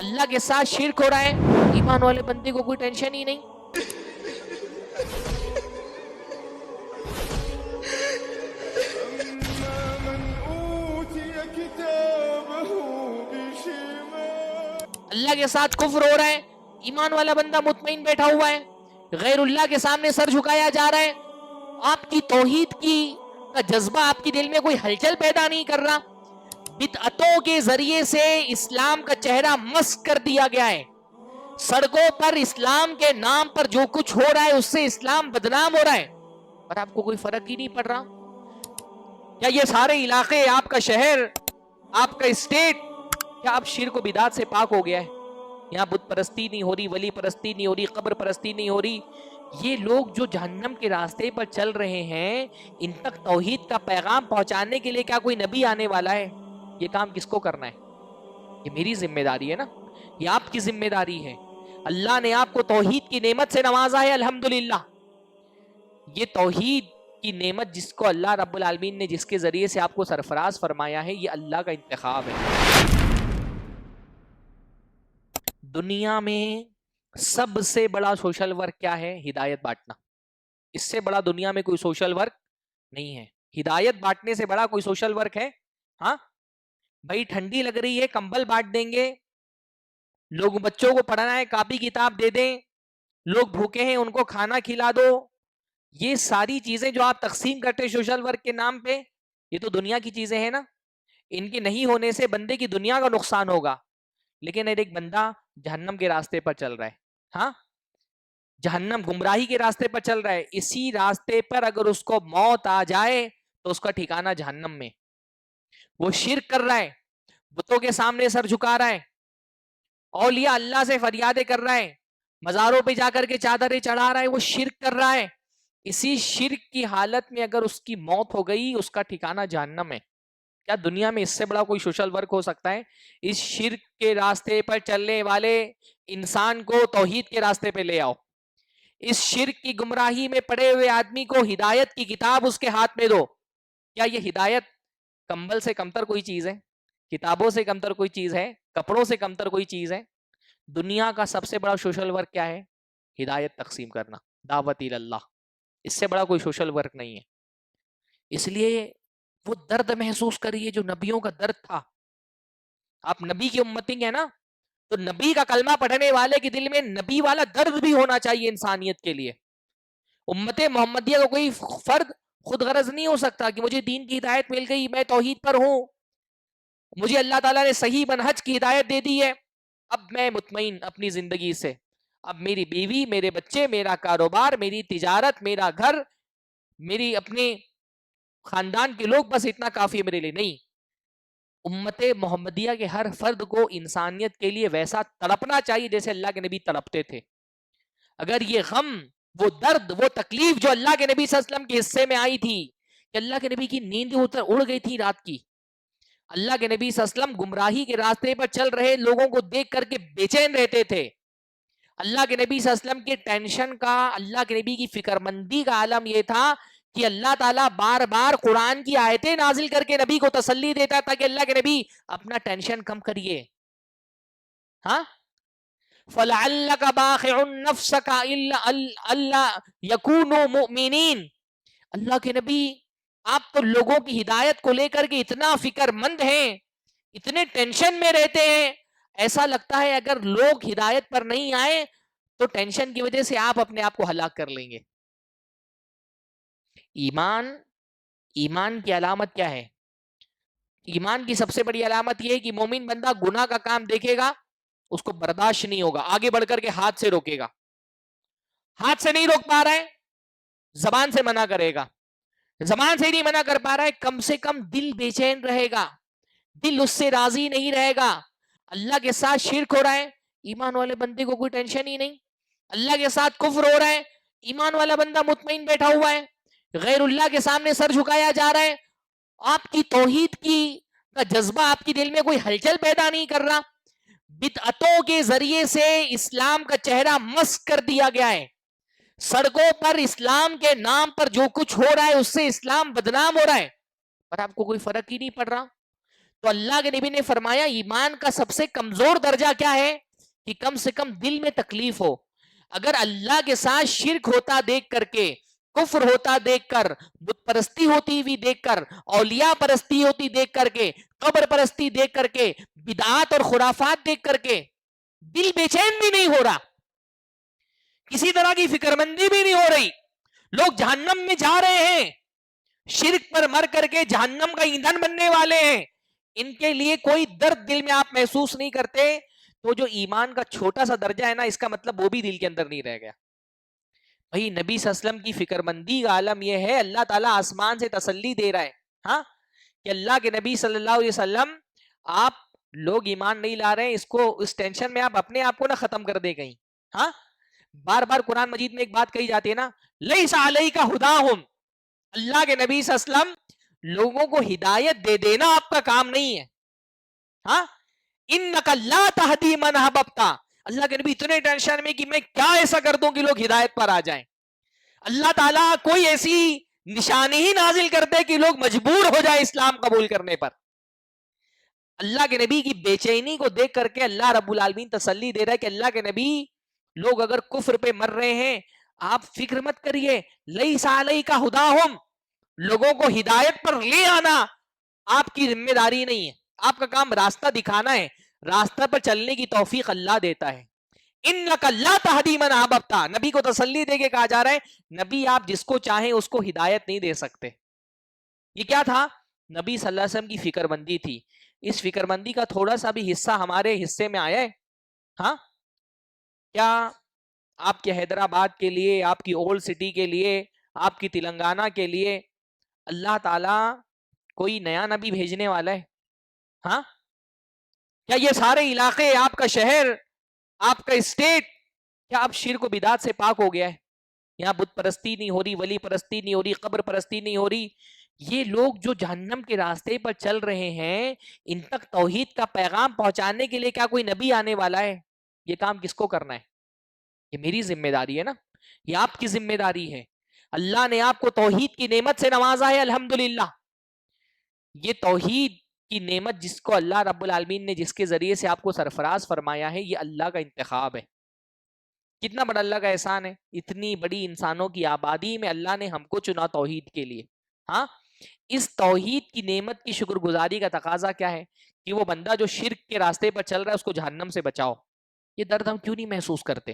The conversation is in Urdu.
اللہ کے ساتھ شرک ہو رہا ہے، ایمان والے بندے کو کوئی ٹینشن ہی نہیں. اللہ کے ساتھ کفر ہو رہا ہے، ایمان والا بندہ مطمئن بیٹھا ہوا ہے، غیر اللہ کے سامنے سر جھکایا جا رہا ہے، آپ کی توحید کا جذبہ آپ کی دل میں کوئی ہلچل پیدا نہیں کر رہا. بدعتوں کے ذریعے سے اسلام کا چہرہ مسخ کر دیا گیا ہے. سڑکوں پر اسلام کے نام پر جو کچھ ہو رہا ہے اس سے اسلام بدنام ہو رہا ہے، اور آپ کو کوئی فرق ہی نہیں پڑ رہا. کیا یہ سارے علاقے، آپ کا شہر، آپ کا اسٹیٹ، کیا آپ شرک و بدعت سے پاک ہو گیا ہے؟ یہاں بت پرستی نہیں ہو رہی، ولی پرستی نہیں ہو رہی، قبر پرستی نہیں ہو رہی. یہ لوگ جو جہنم کے راستے پر چل رہے ہیں، ان تک توحید کا پیغام پہنچانے کے لیے کیا کوئی نبی آنے والا ہے؟ یہ کام کس کو کرنا ہے؟ یہ میری ذمہ داری ہے نا، یہ آپ کی ذمہ داری ہے. اللہ نے آپ کو توحید کی نعمت سے نوازا ہے، الحمدللہ. یہ توحید کی نعمت جس کو اللہ رب العالمین نے جس کے ذریعے سے آپ کو سرفراز فرمایا ہے، یہ اللہ کا انتخاب ہے. دنیا میں سب سے بڑا سوشل ورک کیا ہے؟ ہدایت بانٹنا. اس سے بڑا دنیا میں کوئی سوشل ورک نہیں ہے. ہدایت بانٹنے سے بڑا کوئی سوشل ورک ہے؟ ہاں بھائی، ٹھنڈی لگ رہی ہے، کمبل بانٹ دیں گے. لوگ بچوں کو پڑھنا ہے، کاپی کتاب دے دیں. لوگ بھوکے ہیں، ان کو کھانا کھلا دو. یہ ساری چیزیں جو آپ تقسیم کرتے سوشل ورک کے نام پہ، یہ تو دنیا کی چیزیں ہیں نا. ان کے نہیں ہونے سے بندے کی دنیا کا نقصان ہوگا. لیکن ایک بندہ جہنم کے راستے پر چل رہا ہے، ہاں جہنم گمراہی کے راستے پر چل رہا ہے. اسی راستے پر اگر اس کو موت آ جائے تو اس کا ٹھکانہ جہنم میں. وہ شرک کر رہا ہے، بتوں کے سامنے سر جھکا رہا ہے، اولیاء اللہ سے فریادیں کر رہا ہے، مزاروں پہ جا کر کے چادریں چڑھا رہا ہے، وہ شرک کر رہا ہے. اسی شرک کی حالت میں اگر اس کی موت ہو گئی، اس کا ٹھکانہ جہنم ہے. کیا دنیا میں اس سے بڑا کوئی سوشل ورک ہو سکتا ہے؟ اس شرک کے راستے پر چلنے والے انسان کو توحید کے راستے پہ لے آؤ. اس شرک کی گمراہی میں پڑے ہوئے آدمی کو ہدایت کی کتاب اس کے ہاتھ میں دو. کیا یہ ہدایت کمبل سے کمتر کوئی چیز ہے؟ کتابوں سے کمتر کوئی چیز ہے؟ کپڑوں سے کمتر کوئی چیز ہے؟ دنیا کا سب سے بڑا سوشل ورک کیا ہے؟ ہدایت تقسیم کرنا، دعوت اللہ. اس سے بڑا کوئی سوشل ورک نہیں ہے. اس لیے وہ درد محسوس کریے جو نبیوں کا درد تھا. آپ نبی کی امتی ہیں نا، تو نبی کا کلمہ پڑھنے والے کے دل میں نبی والا درد بھی ہونا چاہیے انسانیت کے لیے. امت محمدیہ کا کوئی فرد خود غرض نہیں ہو سکتا کہ مجھے دین کی ہدایت مل گئی، میں توحید پر ہوں، مجھے اللہ تعالیٰ نے صحیح منہج کی ہدایت دے دی ہے، اب میں مطمئن اپنی زندگی سے، اب میری بیوی، میرے بچے، میرا کاروبار، میری تجارت، میرا گھر، میری اپنے خاندان کے لوگ، بس اتنا کافی ہے میرے لیے. نہیں، امت محمدیہ کے ہر فرد کو انسانیت کے لیے ویسا تڑپنا چاہیے جیسے اللہ کے نبی تڑپتے تھے. اگر یہ غم، وہ درد، وہ تکلیف جو اللہ کے نبی صلی اللہ علیہ وسلم کے حصے میں آئی تھی کہ اللہ کے نبی کی نیند اڑ گئی تھی رات کی، اللہ کے نبی صلی اللہ علیہ وسلم گمراہی کے راستے پر چل رہے لوگوں کو دیکھ کر کے بے چین رہتے تھے. اللہ کے نبی صلی اللہ علیہ وسلم کے ٹینشن کا، اللہ کے نبی کی فکر مندی کا عالم یہ تھا کہ اللہ تعالیٰ بار بار قرآن کی آیتیں نازل کر کے نبی کو تسلی دیتا تھا کہ اللہ کے نبی اپنا ٹینشن کم کریے. ہاں فَلَعَلَّكَ بَاخِعٌ نَفْسَكَ أَلَّا يَكُونُوا مُؤْمِنِينَ. اللہ کے نبی آپ تو لوگوں کی ہدایت کو لے کر کے اتنا فکر مند ہیں، اتنے ٹینشن میں رہتے ہیں، ایسا لگتا ہے اگر لوگ ہدایت پر نہیں آئے تو ٹینشن کی وجہ سے آپ اپنے آپ کو ہلاک کر لیں گے. ایمان کی علامت کیا ہے؟ ایمان کی سب سے بڑی علامت یہ ہے کہ مومن بندہ گناہ کا کام دیکھے گا، اس کو برداشت نہیں ہوگا، آگے بڑھ کر کے ہاتھ سے روکے گا. ہاتھ سے نہیں روک پا رہا ہے، زبان سے منع کرے گا. زبان سے نہیں منع کر پا رہا ہے، کم سے کم دل بے چین رہے گا، دل اس سے راضی نہیں رہے گا. اللہ کے ساتھ شرک ہو رہا ہے، ایمان والے بندے کو کوئی ٹینشن ہی نہیں. اللہ کے ساتھ کفر ہو رہا ہے، ایمان والا بندہ مطمئن بیٹھا ہوا ہے. غیر اللہ کے سامنے سر جھکایا جا رہا ہے، آپ کی توحید کا جذبہ آپ کی دل میں کوئی ہلچل پیدا نہیں کر رہا. بدعتوں کے ذریعے سے اسلام کا چہرہ مسخ کر دیا گیا ہے. سڑکوں پر اسلام کے نام پر جو کچھ ہو رہا ہے اس سے اسلام بدنام ہو رہا ہے، پر آپ کو کوئی فرق ہی نہیں پڑ رہا. تو اللہ کے نبی نے فرمایا ایمان کا سب سے کمزور درجہ کیا ہے کہ کم سے کم دل میں تکلیف ہو. اگر اللہ کے ساتھ شرک ہوتا دیکھ کر کے, کفر ہوتا دیکھ کر, بت پرستی ہوتی ہوئی دیکھ کر, اولیاء پرستی ہوتی دیکھ کر کے, قبر پرستی دیکھ کر کے, بدعات اور خرافات دیکھ کر کے دل بے چین بھی نہیں ہو رہا, کسی طرح کی فکر مندی بھی نہیں ہو رہی, لوگ جہنم میں جا رہے ہیں, شرک پر مر کر کے جہنم کا ایندھن بننے والے ہیں, ان کے لیے کوئی درد دل میں آپ محسوس نہیں کرتے, تو جو ایمان کا چھوٹا سا درجہ ہے نا, اس کا مطلب وہ بھی دل کے اندر نہیں رہ گیا. بھائی نبی صلی اللہ علیہ وسلم کی فکر مندی کا عالم یہ ہے, اللہ تعالیٰ آسمان سے تسلی دے رہا ہے ہاں کہ اللہ کے نبی صلی اللہ علیہ وسلم آپ لوگ ایمان نہیں لا رہے ہیں, اس کو اس ٹینشن میں آپ اپنے آپ کو نہ ختم کر دے کہیں. ہاں بار بار قرآن مجید میں ایک بات کہی جاتی ہے نا, لیس علیک ھداھم, اللہ کے نبی صلی اللہ علیہ وسلم لوگوں کو ہدایت دے دینا آپ کا کام نہیں ہے. ہاں انک لا تہدی من احببت, اللہ کے نبی اتنے ٹینشن میں کہ میں کیا ایسا کر دوں کہ لوگ ہدایت پر آ جائیں. اللہ تعالیٰ کوئی ایسی نشانی ہی نازل کر دے کہ لوگ مجبور ہو جائے اسلام قبول کرنے پر. اللہ کے نبی کی بے چینی کو دیکھ کر کے اللہ رب العالمین تسلی دے رہا ہے کہ اللہ کے نبی لوگ اگر کفر پہ مر رہے ہیں آپ فکر مت کریے, لیس علیک ھداھم, لوگوں کو ہدایت پر لے آنا آپ کی ذمہ داری نہیں ہے, آپ کا کام راستہ دکھانا ہے, راستہ پر چلنے کی توفیق اللہ دیتا ہے. انک لا تہدی من احببت, نبی کو تسلی دے کے کہا جا رہا ہے نبی آپ جس کو چاہیں اس کو ہدایت نہیں دے سکتے. یہ کیا تھا؟ نبی صلی اللہ علیہ وسلم کی فکر مندی تھی. اس فکر مندی کا تھوڑا سا بھی حصہ ہمارے حصے میں آیا ہے؟ ہاں کیا آپ کے حیدرآباد کے لیے, آپ کی اولڈ سٹی کے لیے, آپ کی تلنگانہ کے لیے اللہ تعالی کوئی نیا نبی بھیجنے والا ہے؟ ہاں کیا یہ سارے علاقے, آپ کا شہر, آپ کا اسٹیٹ, کیا آپ شرک و بدعت سے پاک ہو گیا ہے؟ یہاں بت پرستی نہیں ہو رہی, ولی پرستی نہیں ہو رہی, قبر پرستی نہیں ہو رہی. یہ لوگ جو جہنم کے راستے پر چل رہے ہیں, ان تک توحید کا پیغام پہنچانے کے لیے کیا کوئی نبی آنے والا ہے؟ یہ کام کس کو کرنا ہے؟ یہ میری ذمہ داری ہے نا, یہ آپ کی ذمہ داری ہے. اللہ نے آپ کو توحید کی نعمت سے نوازا ہے الحمدللہ. یہ توحید کی نعمت جس کو اللہ رب العالمین نے جس کے ذریعے سے آپ کو سرفراز فرمایا ہے, یہ اللہ کا انتخاب ہے. کتنا بڑا اللہ کا احسان ہے, اتنی بڑی انسانوں کی آبادی میں اللہ نے ہم کو چنا توحید کے لیے. ہاں اس توحید کی نعمت کی شکر گزاری کا تقاضا کیا ہے کہ وہ بندہ جو شرک کے راستے پر چل رہا ہے اس کو جہنم سے بچاؤ. یہ درد ہم کیوں نہیں محسوس کرتے؟